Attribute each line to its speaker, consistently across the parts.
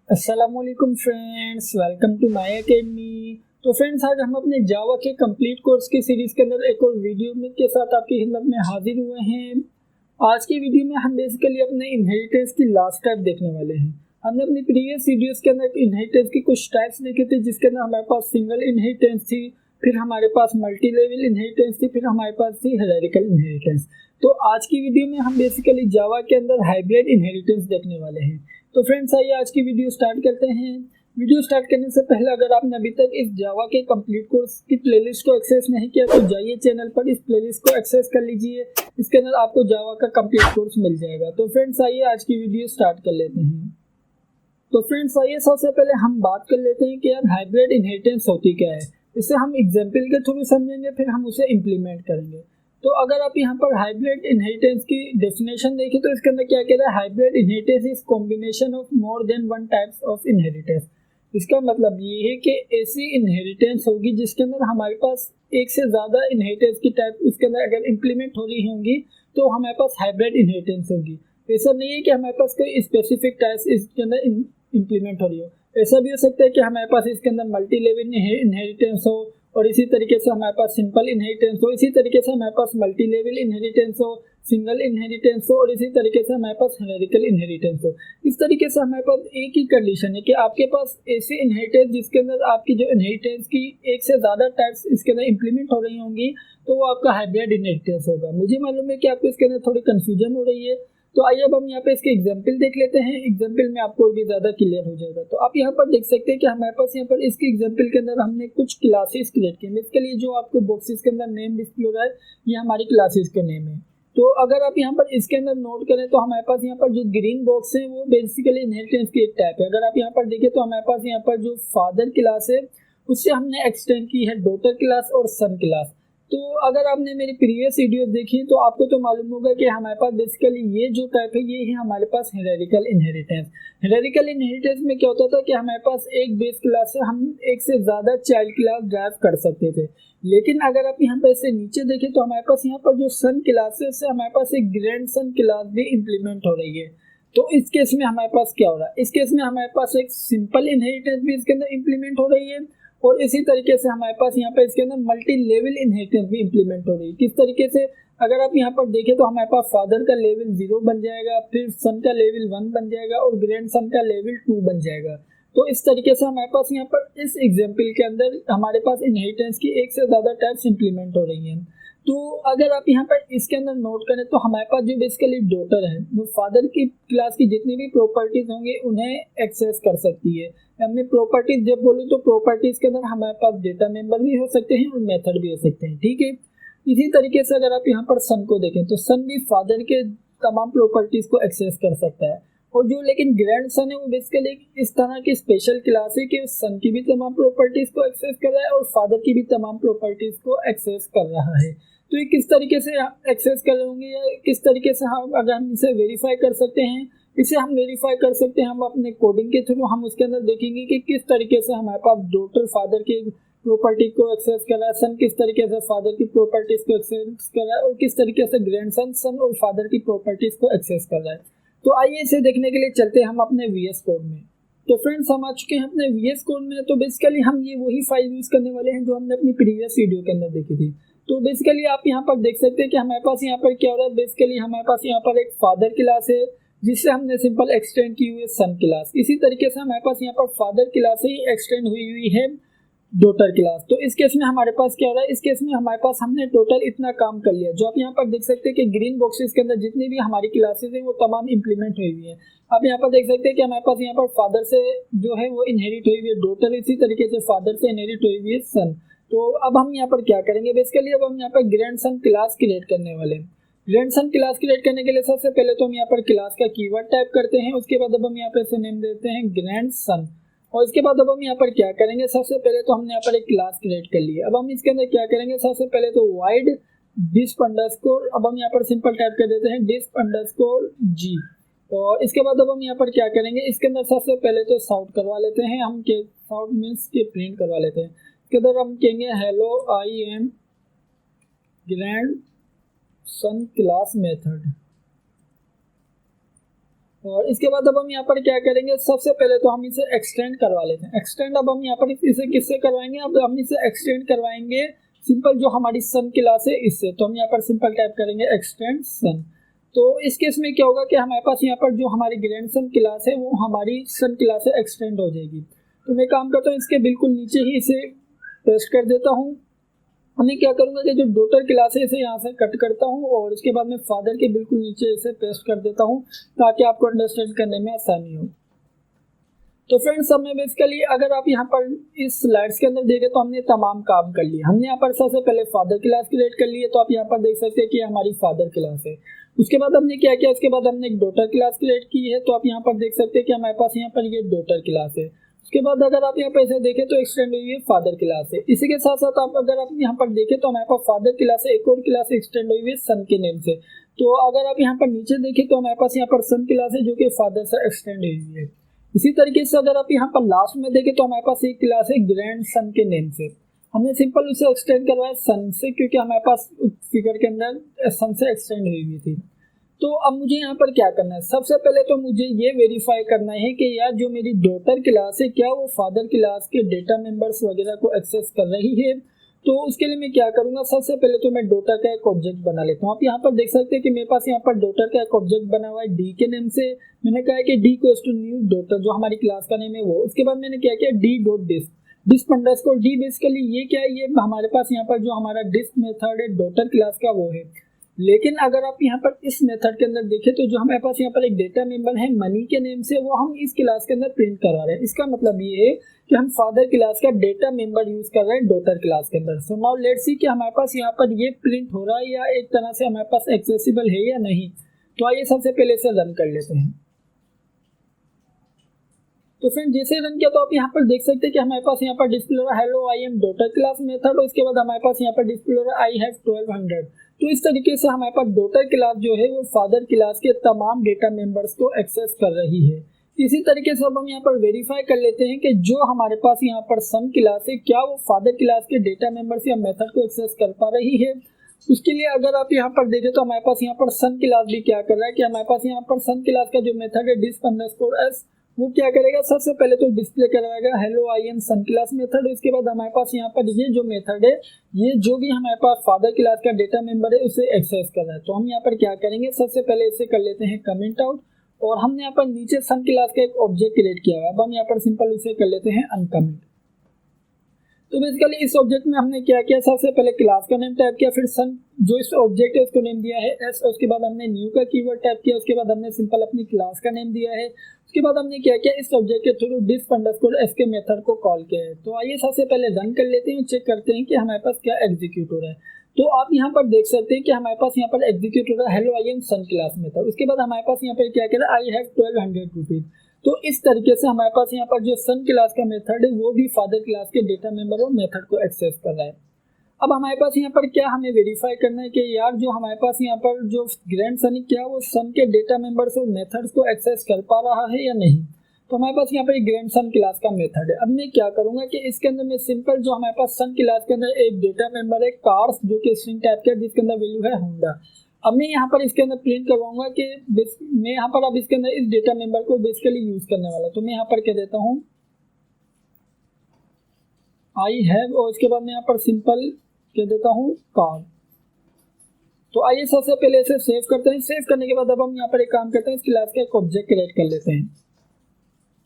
Speaker 1: अस्सलामुअलैकुम friends, welcome to my academy. तो friends, आज हम अपने जावा के कंप्लीट कोर्स की सीरीज के अंदर एक और वीडियो में के साथ आपकी खिदमत में हाजिर हुए हैं। आज की वीडियो में हम बेसिकली अपने इनहेरिटेंस की लास्ट टाइप देखने वाले हैं। हमने अपनी प्रीवियस वीडियोस के अंदर इनहेरिटेंस की कुछ टाइप्स देखे थे, जिसके अंदर हमारे पास सिंगल इनहेरिटेंस थी, फिर हमारे पास मल्टी लेवल इनहेरिटेंस थी, फिर हमारे पास थी हायरार्किकल इनहेरिटेंस। तो आज की वीडियो में हम बेसिकली जावा के अंदर हाइब्रिड इनहेरिटेंस देखने वाले हैं। तो फ्रेंड्स, आइए आज की वीडियो स्टार्ट करते हैं। वीडियो स्टार्ट करने से पहले अगर आपने अभी तक इस जावा के कंप्लीट कोर्स की प्लेलिस्ट को एक्सेस नहीं किया तो जाइए चैनल पर, इस प्लेलिस्ट को एक्सेस कर लीजिए। इसके अंदर आपको जावा का कंप्लीट कोर्स मिल जाएगा। तो फ्रेंड्स, आइए आज की वीडियो स्टार्ट कर लेते हैं। तो फ्रेंड्स, आइए सबसे पहले हम बात कर लेते हैं कि यार हाइब्रिड इनहेरिटेंस होती क्या है। इसे हम एग्जाम्पल के थ्रू समझेंगे, फिर हम उसे इम्प्लीमेंट करेंगे। तो अगर आप यहाँ पर हाइब्रिड इनहेरिटेंस की डेफिनेशन देखें तो इसके अंदर क्या कहता है, hybrid inheritance is combination of more than one types of inheritance. इसका मतलब ये है कि ऐसी इनहेरिटेंस होगी जिसके अंदर हमारे पास एक से ज्यादा इनहेरिटेंस की टाइप इसके अंदर अगर इम्प्लीमेंट हो रही होंगी तो हमारे पास हाइब्रिड इनहेरिटेंस होगी। ऐसा नहीं है कि हमारे पास कोई स्पेसिफिक टाइप इसके अंदर इम्प्लीमेंट हो रही हो। ऐसा भी हो सकता है कि हमारे पास इसके अंदर मल्टी लेवल इनहेरिटेंस हो, और इसी तरीके से हमारे पास सिंपल इनहेरिटेंस हो, इसी तरीके से हमारे पास मल्टी लेवल इनहेरिटेंस हो, सिंगल इनहेरिटेंस हो, और इसी तरीके से हमारे पास हायरार्किकल इनहेरिटेंस हो। इस तरीके से हमारे पास एक ही कंडीशन है कि आपके पास ऐसी इनहेरिटेंस जिसके अंदर आपकी जो इनहेरिटेंस की एक से ज्यादा टाइप्स इसके अंदर इंप्लीमेंट हो रही होंगी तो वो आपका हाइब्रिड इनहेरिटेंस होगा। मुझे मालूम है कि आपको इसके अंदर थोड़ी कंफ्यूजन हो रही है, तो आइए अब हम यहाँ पे इसके एग्जाम्पल देख लेते हैं। एग्जाम्पल में आपको और भी ज्यादा क्लियर हो जाएगा। तो आप यहाँ पर देख सकते हैं कि हमारे पास यहाँ पर इसके एग्जाम्पल के अंदर हमने कुछ क्लासेस क्रिएट किए। इसके लिए जो आपको बॉक्सेस के अंदर नेम डिस्प्ले हो रहा है ये हमारी क्लासेस के नेम है। तो अगर आप यहाँ पर इसके अंदर नोट करें तो हमारे पास यहाँ पर जो ग्रीन बॉक्स है वो बेसिकली इनहेरिटेंस की एक टाइप है। अगर आप यहाँ पर देखें तो हमारे पास यहाँ पर जो फादर क्लास है उससे हमने एक्सटेंड की है डॉटर क्लास और सन क्लास। तो अगर आपने मेरी प्रीवियस वीडियोस देखी तो आपको तो मालूम होगा कि हमारे पास बेसिकली ये जो टाइप है ये है हमारे पास हायरार्किकल इनहेरिटेंस। हायरार्किकल इनहेरिटेंस में क्या होता था कि हमारे पास एक बेस क्लास से हम एक से ज्यादा चाइल्ड क्लास ड्राइव कर सकते थे। लेकिन अगर आप यहाँ पर से नीचे देखें तो हमारे पास यहाँ पर जो सन क्लास है उससे हमारे पास एक ग्रैंड सन क्लास भी इम्प्लीमेंट हो रही है। तो इस केस में हमारे पास क्या हो रहा है, इस केस में हमारे पास एक सिंपल इनहेरिटेंस भी इसके अंदर इम्प्लीमेंट हो रही है, और इसी तरीके से हमारे पास यहाँ पर इसके अंदर मल्टी लेवल इनहेरिटेंस भी इम्प्लीमेंट हो रही है। किस तरीके से, अगर आप यहाँ पर देखें तो हमारे पास फादर का लेवल 0 बन जाएगा, फिर सन का लेवल 1 बन जाएगा और ग्रैंड सन का लेवल 2 बन जाएगा। तो इस तरीके से हमारे पास यहाँ पर इस एग्जाम्पल के अंदर हमारे पास इनहेरिटेंस की एक से ज्यादा टाइप्स इम्प्लीमेंट हो रही हैं। तो अगर आप यहाँ पर इसके अंदर नोट करें तो हमारे पास जो बेसिकली डॉटर है वो फादर की क्लास की जितनी भी प्रॉपर्टीज होंगी उन्हें एक्सेस कर सकती है। हमने प्रॉपर्टीज जब बोली तो प्रॉपर्टीज के अंदर हमारे पास डेटा मेंबर भी हो सकते हैं और मेथड भी हो सकते हैं, ठीक है। इसी तरीके से अगर आप यहाँ पर सन को देखें तो सन भी फादर के तमाम प्रॉपर्टीज को एक्सेस कर सकता है, और जो लेकिन ग्रैंड सन है वो बेसिकली इस तरह की स्पेशल क्लास है कि सन की भी तमाम प्रॉपर्टीज को एक्सेस कर रहा है और फादर की भी तमाम प्रॉपर्टीज को एक्सेस कर रहा है। तो ये किस तरीके से एक्सेस कर होंगे या किस तरीके से हम अगर हम इसे वेरीफाई कर सकते हैं, इसे हम वेरीफाई कर सकते हैं हम अपने कोडिंग के थ्रू। हम उसके अंदर देखेंगे कि किस तरीके से हमारे पास डॉटर फादर की प्रॉपर्टी को एक्सेस कर रहा है, सन किस तरीके से फादर की प्रॉपर्टीज को एक्सेस कर रहा है, और किस तरीके से ग्रैंड सन सन और फादर की प्रॉपर्टीज को एक्सेस कर रहा है। तो आइए इसे देखने के लिए चलते हैं हम अपने वीएस कोड में। तो फ्रेंड्स, हम आ चुके हैं अपने वीएस कोड में। तो बेसिकली हम ये वही फाइल यूज करने वाले हैं जो हमने अपनी प्रीवियस वीडियो के अंदर देखी थी। तो बेसिकली आप यहाँ पर देख सकते हैं कि हमारे पास यहाँ पर क्या हो रहा है, बेसिकली हमारे पास यहाँ पर एक फादर क्लास है जिससे हमने सिंपल एक्सटेंड की हुई है सन क्लास। इसी तरीके से हमारे पास यहाँ पर फादर क्लास ही एक्सटेंड हुई है डॉटर क्लास। तो इस केस में हमारे पास क्या हो रहा है, इस केस में हमारे पास हमने टोटल इतना काम कर लिया। जो आप यहाँ पर देख सकते हैं कि ग्रीन बॉक्सेस के अंदर जितनी भी हमारी क्लासेस है वो तमाम इंप्लीमेंट हुई हुई है। आप यहाँ पर देख सकते हैं कि हमारे पास यहाँ पर फादर से जो है वो इनहेरिट हुई हुई है डॉटर, इसी तरीके से फादर से इनहेरिट हुई हुई है सन। तो अब हम यहाँ पर क्या करेंगे, बेसिकली अब हम यहाँ पर ग्रैंड सन क्लास क्रिएट करने वाले हैं। ग्रैंड सन क्लास क्रिएट करने के लिए सबसे पहले तो हम यहाँ पर क्लास का कीवर्ड टाइप करते हैं। उसके बाद अब हम यहाँ पर इसे नेम देते हैं ग्रैंड सन, और इसके बाद अब हम यहाँ पर क्या करेंगे, सबसे पहले तो हमने यहाँ पर एक क्लास क्रिएट कर ली है। अब हम इसके अंदर क्या करेंगे, सबसे पहले तो वाइड डिस्प अंडरस्कोर, अब हम यहाँ पर सिंपल टाइप कर देते हैं डिस्प अंडरस्कोर जी। और इसके बाद अब हम यहाँ पर क्या करेंगे, इसके अंदर सबसे पहले तो साउट करवा लेते हैं हम, के साउट मीन्स के प्रिंट करवा लेते हैं। इसके अंदर हम कहेंगे hello I M grand son class method. और इसके बाद अब हम यहाँ पर क्या करेंगे, सबसे पहले तो हम इसे एक्सटेंड करवा लेते हैं। एक्सटेंड अब हम यहाँ पर इसे किससे करवाएंगे, अब हम इसे एक्सटेंड करवाएंगे सिंपल जो हमारी सन क्लास है इससे। तो हम यहाँ पर सिंपल टाइप करेंगे एक्सटेंड सन। तो इस केस में क्या होगा कि हमारे पास यहाँ पर जो हमारी ग्रैंडसन क्लास है वो हमारी सन क्लास से एक्सटेंड हो जाएगी। तो मैं काम करता हूँ इसके बिल्कुल नीचे ही इसे पेस्ट कर देता हूँ। मैं क्या करूंगा कि जो डॉटर क्लास है इसे यहाँ से कट करता हूँ और इसके बाद मैं फादर के बिल्कुल नीचे इसे पेस्ट कर देता हूँ ताकि आपको अंडरस्टैंड करने में आसानी हो। तो फ्रेंड्स अब मैं बेसिकली अगर आप यहाँ पर इस स्लाइड्स के अंदर देखें तो हमने तमाम काम कर लिए। हमने यहाँ पर सबसे पहले फादर क्लास क्रिएट कर ली है, तो आप यहाँ पर देख सकते हैं कि हमारी फादर क्लास है। उसके बाद हमने क्या किया, उसके बाद हमने एक डॉटर क्लास क्रिएट की है, तो आप यहाँ पर देख सकते हैं कि हमारे पास यहाँ पर ये डॉटर क्लास है। उसके बाद अगर आप यहाँ पर ऐसे देखें तो एक्सटेंड हुई है फादर क्लास है। इसी के साथ साथ आप अगर आप यहाँ पर देखें तो हमारे पास फादर क्लास है, एक और क्लास एक्सटेंड हुई है सन के नेम से। तो अगर आप यहाँ पर नीचे देखें तो हमारे पास यहाँ पर सन क्लास है जो कि फादर से एक्सटेंड हुई है। इसी तरीके से अगर आप यहाँ पर लास्ट में देखें तो हमारे पास एक क्लास है ग्रैंड सन के नेम से। हमने सिंपल उसे एक्सटेंड करवाया सन से क्योंकि हमारे पास फिगर के अंदर सन से एक्सटेंड हुई थी। तो अब मुझे यहाँ पर क्या करना है, सबसे पहले तो मुझे ये वेरीफाई करना है कि यार जो मेरी डॉटर क्लास है क्या वो फादर क्लास के डेटा मेंबर्स वगैरह को एक्सेस कर रही है। तो उसके लिए मैं क्या करूंगा, सबसे पहले तो मैं डॉटर का एक ऑब्जेक्ट बना लेता हूँ। आप यहाँ पर देख सकते हैं कि मेरे पास यहाँ पर डॉटर का एक ऑब्जेक्ट बना हुआ है डी के नेम से। मैंने कहा है कि D equals to new daughter जो हमारी क्लास का नेम है वो। उसके बाद मैंने क्या किया, D dot disk disk underscore D. Basically ये क्या है, ये हमारे पास यहाँ पर जो हमारा डिस्क मेथड है डॉटर क्लास का वो है। लेकिन अगर आप यहाँ पर इस मेथड के अंदर देखें तो जो हमारे पास यहाँ पर एक डेटा मेंबर है मनी के नेम से वो हम इस क्लास के अंदर प्रिंट करा रहे हैं। इसका मतलब ये है कि हम फादर क्लास का डेटा मेंबर यूज कर रहे हैं डॉटर क्लास के अंदर। सो नाउ लेट्स सी कि हमारे पास यहाँ पर ये प्रिंट हो रहा है या एक तरह से हमारे पास एक्सेसिबल है या नहीं। तो आइए सबसे पहले इसे रन कर लेते हैं। तो फ्रेंड जैसे रन किया तो आप यहाँ पर देख सकते हैं कि हमारे पास यहाँ पर डिस्प्ले हो रहा है hello I M daughter class method और इसके बाद हमारे पास यहाँ पर डिस्प्ले हो रहा है आई हैव 1200। तो इस तरीके से हमारे पास डॉटर क्लास जो है वो फादर क्लास के तमाम डेटा मेंबर्स को एक्सेस कर रही है। इसी तरीके से अब हम यहाँ पर वेरीफाई कर लेते हैं कि जो हमारे पास यहाँ पर सन क्लास है क्या वो फादर क्लास के डेटा मेंबर्स या मेथड को एक्सेस कर पा रही है। उसके लिए अगर आप यहाँ पर देखें तो हमारे पास यहाँ पर सन क्लास भी क्या कर रहा है कि हमारे पास यहाँ पर सन क्लास का जो मेथड है डिस्क अंडरस्कोर एस वो क्या करेगा, सबसे पहले तो डिस्प्ले करवाएगा hello I am son class method. इसके बाद हमारे पास यहाँ पर ये जो मेथड है ये जो भी हमारे पास फादर क्लास का डेटा मेंबर है उसे एक्सेस कर रहा है। तो हम यहाँ पर क्या करेंगे, सबसे पहले इसे कर लेते हैं कमेंट आउट और हमने यहाँ पर नीचे सन क्लास का एक ऑब्जेक्ट क्रिएट किया हुआ है। अब हम यहाँ पर सिंपल इसे कर लेते हैं अनकमेंट। तो बेसिकली इस ऑब्जेक्ट में हमने क्या किया, सबसे पहले क्लास का नेम टाइप किया, फिर सन जो इस ऑब्जेक्ट है उसको नेम दिया है एस, उसके बाद हमने न्यू का कीवर्ड टाइप किया, उसके बाद हमने सिंपल अपनी क्लास का नेम दिया है। उसके बाद हमने क्या किया, इस ऑब्जेक्ट के थ्रू डिस्क अंडरस्कोर एस के मेथड को कॉल किया है। तो आइए सबसे पहले रन कर लेते हैं, चेक करते हैं कि हमारे पास क्या एग्जीक्यूट हो रहा है। तो आप यहाँ पर देख सकते हैं कि हमारे पास यहाँ पर एग्जीक्यूट हो रहा है hello I am son class method. उसके बाद हमारे पास यहाँ पर क्या कह रहा है आई हैव 1200 रुपीज। तो इस तरीके से हमारे पास यहाँ पर जो सन क्लास का मेथड है वो भी फादर क्लास के डेटा मेंबर और मेथड को एक्सेस कर रहा है। अब हमारे पास यहाँ पर क्या हमें वेरीफाई करना है कि यार जो हमारे पास यहाँ पर जो ग्रैंड सन है क्या वो सन के डेटा मेंबर्स और मेथड्स को एक्सेस कर पा रहा है या नहीं। तो हमारे पास यहाँ पर एक ग्रैंड सन क्लास का मेथड है। अब मैं क्या करूंगा कि इसके अंदर मैं सिंपल जो हमारे पास सन क्लास के अंदर एक डेटा मेंबर है कार्स जो कि स्ट्रिंग टाइप का जिसके अंदर वैल्यू है होंडा। अब मैं यहाँ पर इसके अंदर प्रिंट करवाऊंगा कि मैं यहाँ पर अब इसके अंदर इस डेटा मेंबर को बेसिकली यूज करने वाला। तो मैं यहाँ पर कह देता हूँ आई हैव और इसके बाद मैं यहाँ पर सिंपल कह देता हूँ कार। तो आइए सबसे पहले इसे सेव करते हैं। सेव करने के बाद अब हम यहाँ पर एक काम करते हैं, इस क्लास का एक ऑब्जेक्ट क्रिएट कर लेते हैं।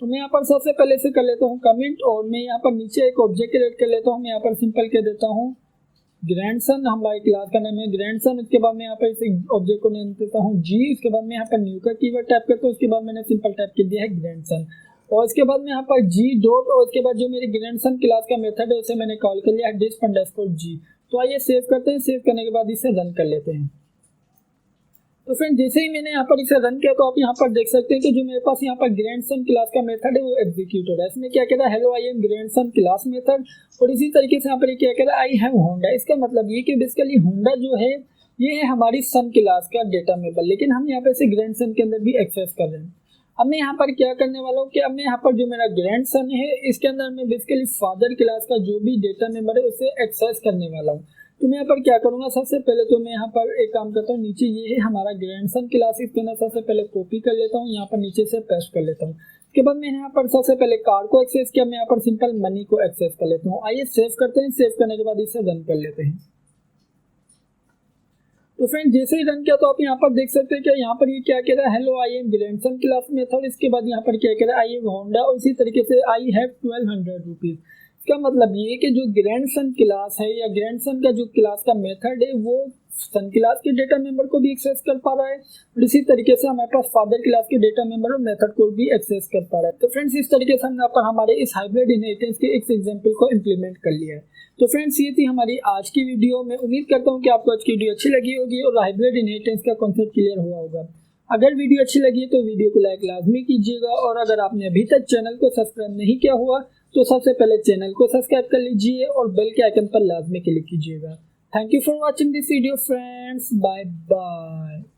Speaker 1: तो मैं यहाँ पर सबसे पहले से कर लेता हूँ कमेंट और मैं यहाँ पर नीचे एक ऑब्जेक्ट क्रिएट कर लेता हूँ। मैं यहाँ पर सिंपल कह देता हूँ ग्रैंडसन, हमारी क्लास का नाम है ग्रैंडसन। उसके बाद मैं यहाँ पर इस ऑब्जेक्ट को नाम देता हूँ जी। उसके बाद मैं यहाँ पर न्यू का कीवर्ड टाइप करता हूँ, उसके बाद मैंने सिंपल टाइप कर दिया है ग्रैंडसन और इसके बाद मैं यहाँ पर जी डॉट और उसके बाद जो मेरी ग्रैंडसन क्लास का मेथड है उसे मैंने कॉल कर लिया है डिस्क अंडरस्कोर जी। तो आइए सेव करते हैं। सेव करने के बाद इसे रन कर लेते हैं। तो फ्रेंड जैसे ही मैंने यहाँ पर इसे रन किया तो आप यहाँ पर देख सकते हैं कि जो मेरे पास यहाँ पर ग्रैंडसन क्लास का मेथड है वो एग्जीक्यूट हो रहा है। इसमें क्या कह रहा है hello I M grandson class method और इसी तरीके से यहाँ पर क्या कह रहा है आई हैव होंडा। इसका मतलब ये कि बेसिकली होंडा जो है ये है हमारी सन क्लास का डेटा मेंबर, लेकिन हम यहाँ पे इसे ग्रैंडसन के अंदर भी एक्सेस कर रहे हैं। अब मैं यहाँ पर क्या करने वाला हूँ कि अब मैं यहाँ पर जो मेरा ग्रैंडसन है इसके अंदर मैं बेसिकली फादर क्लास का जो भी डेटा मेंबर है उसे एक्सेस करने वाला हूँ। तो मैं यहाँ पर क्या करूँगा, सबसे पहले तो मैं यहाँ पर एक काम करता हूँ, नीचे ये है हमारा ग्रैंडसन क्लासेस के अंदर सबसे पहले कॉपी कर लेता हूँ, यहाँ पर नीचे से पेस्ट कर लेता हूँ। उसके बाद मैंने यहाँ पर सबसे पहले कार्ड को एक्सेस किया, मैं यहाँ पर सिंपल मनी को एक्सेस कर लेता हूँ। आइए सेव करते हैं, सेव करने के बाद इसे रन कर लेते हैं। तो फ्रेंड जैसे ही रन किया तो आप यहाँ पर देख सकते हैं कि यहाँ पर ये क्या कह रहा है, hello I M grandson class method. इसके बाद यहाँ पर क्या कह रहा है, आई एम होंडा, और इसी तरीके से आई हैव 1200 रुपीज। इसका मतलब ये है कि जो ग्रैंडसन क्लास है या ग्रैंडसन का जो क्लास का मेथड है वो सन क्लास के डेटा मेंबर को भी एक्सेस कर पा रहा है, और इसी तरीके से हमारे पास फादर क्लास के डेटा मेंबर और मेथड को भी एक्सेस कर पा रहा है। तो फ्रेंड्स इस तरीके से हमने यहाँ पर हमारे इस हाइब्रिड इनहेरिटेंस के एक एग्जांपल को इम्प्लीमेंट कर लिया है। तो फ्रेंड्स ये थी हमारी आज की वीडियो। मैं उम्मीद करता हूँ कि आपको आज की वीडियो अच्छी लगी होगी और हाइब्रिड इनहेरिटेंस का कॉन्सेप्ट क्लियर हुआ होगा। अगर वीडियो अच्छी लगी तो वीडियो को लाइक लाजमी कीजिएगा, और अगर आपने अभी तक चैनल को सब्सक्राइब नहीं किया हुआ तो सबसे पहले चैनल को सब्सक्राइब कर लीजिए और बेल के आइकन पर लाजमी क्लिक कीजिएगा। Thank you for watching this video, friends. Bye bye.